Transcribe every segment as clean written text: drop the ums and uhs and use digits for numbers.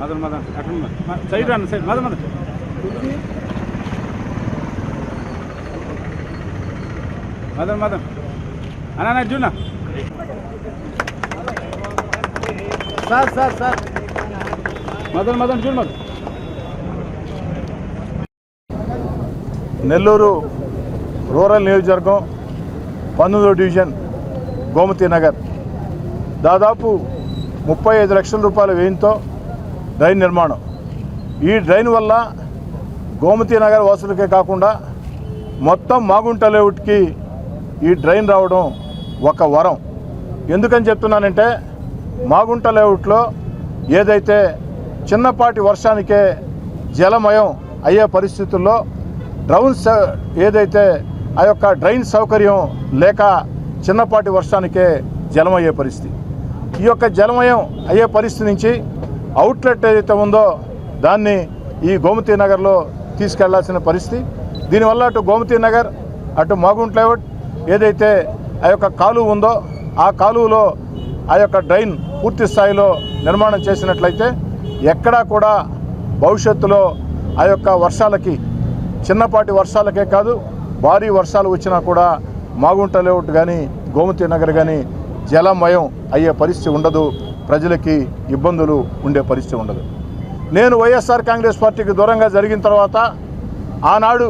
మదన్ మదన్ అక్కడ సైడ్ రండి సైడ్ మదన్ మదన్ మదన్ మదన్ అన్నా చూనా sir sir sir Madan Madan చూడు మదన్. నెల్లూరు రూరల్ నియోజకవర్గం 19వ డివిజన్ గోమతి నగర్ దాదాపు 35 లక్షల రూపాయల వ్యయంతో డ్రైన్ నిర్మాణం. ఈ డ్రైన్ వల్ల గోమతి నగర్ వాసులకే కాకుండా మొత్తం మాగుంట లేఅవుట్కి ఈ డ్రైన్ రావడం ఒక వరం. ఎందుకని చెప్తున్నానంటే మాగుంట లేఅవుట్లో ఏదైతే చిన్నపాటి వర్షానికే జలమయం అయ్యే పరిస్థితుల్లో ఏదైతే ఆ యొక్క డ్రైన్ సౌకర్యం లేక చిన్నపాటి వర్షానికే జలమయ్యే పరిస్థితి. ఈ యొక్క జలమయం అయ్యే పరిస్థితి నుంచి అవుట్లెట్ ఏదైతే ఉందో దాన్ని ఈ గోమతి నగర్లో తీసుకెళ్లాల్సిన పరిస్థితి. దీనివల్ల అటు గోమతి నగర్ అటు మాగుంట లేఅవుట్ ఏదైతే ఆ యొక్క కాలువ ఉందో ఆ కాలువలో ఆ యొక్క డ్రైన్ పూర్తి స్థాయిలో నిర్మాణం చేసినట్లయితే ఎక్కడా కూడా భవిష్యత్తులో ఆ యొక్క వర్షాలకి చిన్నపాటి వర్షాలకే కాదు భారీ వర్షాలు వచ్చినా కూడా మాగుంట లేఅవుట్ కానీ గోమతి నగర్ కానీ జలమయం అయ్యే పరిస్థితి ఉండదు. ప్రజలకి ఇబ్బందులు ఉండే పరిస్థితి ఉండదు. నేను వైఎస్ఆర్ కాంగ్రెస్ పార్టీకి దూరంగా జరిగిన తర్వాత ఆనాడు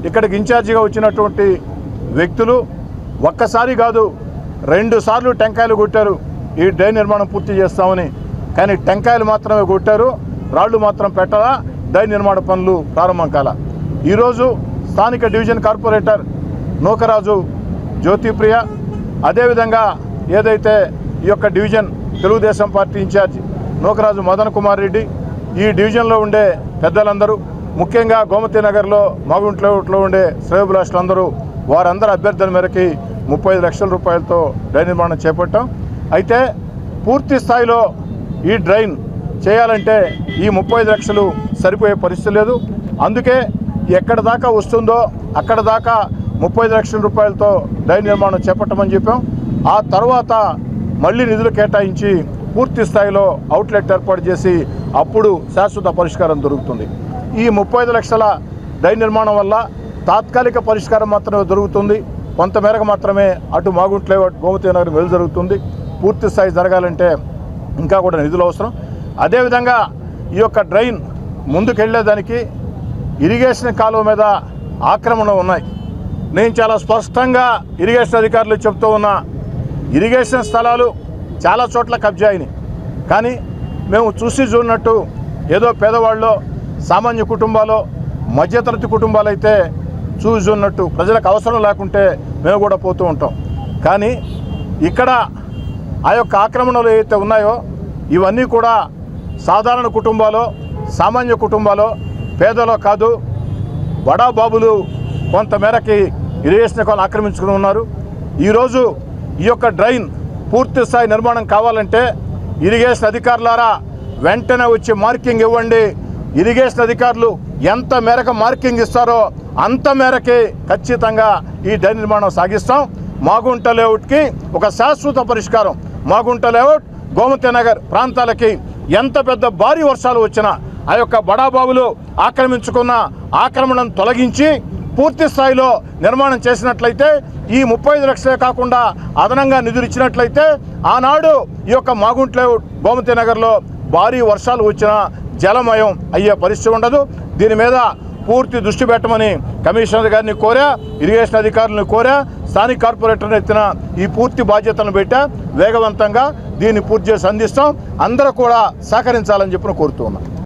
ఇక్కడికి ఇన్ఛార్జిగా వచ్చినటువంటి వ్యక్తులు ఒక్కసారి కాదు 2 సార్లు టెంకాయలు కొట్టారు ఈ డ్రైన్ నిర్మాణం పూర్తి చేస్తామని. కానీ టెంకాయలు మాత్రమే కొట్టారు, రాళ్లు మాత్రం పెట్టాలా, డ్రైన్ నిర్మాణ పనులు ప్రారంభం కాల. ఈరోజు స్థానిక డివిజన్ కార్పొరేటర్ నూకరాజు జ్యోతిప్రియ, అదేవిధంగా ఏదైతే ఈ యొక్క division Telugu Desam party incharge Nookaraju Madan Kumar Reddy, ఈ డివిజన్లో ఉండే పెద్దలందరూ, ముఖ్యంగా గోమతి నగర్లో మాగుంట లేఅవుట్లో ఉండే శ్రేయోభిలాషులందరూ వారందరూ అభ్యర్థుల మేరకి 35 లక్షల రూపాయలతో డ్రైన్ నిర్మాణం చేపట్టాం. అయితే పూర్తి స్థాయిలో ఈ డ్రైన్ చేయాలంటే ఈ 35 లక్షలు సరిపోయే పరిస్థితి లేదు. అందుకే ఎక్కడ దాకా వస్తుందో అక్కడ దాకా 35 లక్షల రూపాయలతో డ్రైన్ నిర్మాణం చేపట్టమని చెప్పాం. ఆ తర్వాత మళ్ళీ నిధులు కేటాయించి పూర్తి స్థాయిలో అవుట్లెట్ ఏర్పాటు చేసి అప్పుడు శాశ్వత పరిష్కారం దొరుకుతుంది. ఈ 35 లక్షల డ్రైన్ నిర్మాణం వల్ల తాత్కాలిక పరిష్కారం మాత్రమే దొరుకుతుంది. కొంతమేరకు మాత్రమే అటు మాగుంట లేఅవుట్ గోమతి నగర్ వెలు జరుగుతుంది. పూర్తి స్థాయి జరగాలంటే ఇంకా కూడా నిధులు అవసరం. అదేవిధంగా ఈ యొక్క డ్రైన్ ముందుకెళ్లేదానికి ఇరిగేషన్ కాలువ మీద ఆక్రమణ ఉన్నాయి. నేను చాలా స్పష్టంగా ఇరిగేషన్ అధికారులు చెప్తూ ఉన్నా, ఇరిగేషన్ స్థలాలు చాలా చోట్ల కబ్జా అయినాయి. కానీ మేము చూసినట్టు ఏదో పేదవాళ్ళు, సామాన్య కుటుంబాలు, మధ్యతరగతి కుటుంబాలు అయితే చూసినట్టు ప్రజలకు అవసరం లేకుంటే మేము కూడా పోతూ ఉంటాం. కానీ ఇక్కడ ఆ యొక్క ఆక్రమణలు ఏవైతే ఉన్నాయో ఇవన్నీ కూడా సాధారణ కుటుంబాలు, సామాన్య కుటుంబాలు, పేదలో కాదు, బడా బాబులు కొంతమేరకి ఇరిగేషన్ కాలను ఆక్రమించుకుని ఉన్నారు. ఈరోజు ఈ యొక్క డ్రైన్ పూర్తి స్థాయి నిర్మాణం కావాలంటే ఇరిగేషన్ అధికారులారా వెంటనే వచ్చి మార్కింగ్ ఇవ్వండి. ఇరిగేషన్ అధికారులు ఎంత మేరకు మార్కింగ్ ఇస్తారో అంత మేరకి ఖచ్చితంగా ఈ డ్రైన్ నిర్మాణం సాగిస్తాం. మాగుంట లేఅవుట్కి ఒక శాశ్వత పరిష్కారం. మాగుంట లేఅవుట్ గోమతి నగర్ ప్రాంతాలకి ఎంత పెద్ద భారీ వర్షాలు వచ్చినా ఆ యొక్క బడాబాబులు ఆక్రమించుకున్న ఆక్రమణను తొలగించి పూర్తి స్థాయిలో నిర్మాణం చేసినట్లయితే ఈ 35 లక్షలే కాకుండా అదనంగా నిధులు ఇచ్చినట్లయితే ఆనాడు ఈ యొక్క మాగుంట లేఅవుట్ గోమతి నగర్లో భారీ వర్షాలు వచ్చినా జలమయం అయ్యే పరిస్థితి ఉండదు. దీని మీద పూర్తి దృష్టి పెట్టమని కమిషనర్ గారిని కోరా, ఇరిగేషన్ అధికారులను కోరా, స్థానిక కార్పొరేటర్ని ఎత్తిన ఈ పూర్తి బాధ్యతలను పెట్టా. వేగవంతంగా దీన్ని పూర్తి చేసి అందిస్తాం. అందరూ కూడా సహకరించాలని చెప్పి కోరుతూ ఉన్నాం.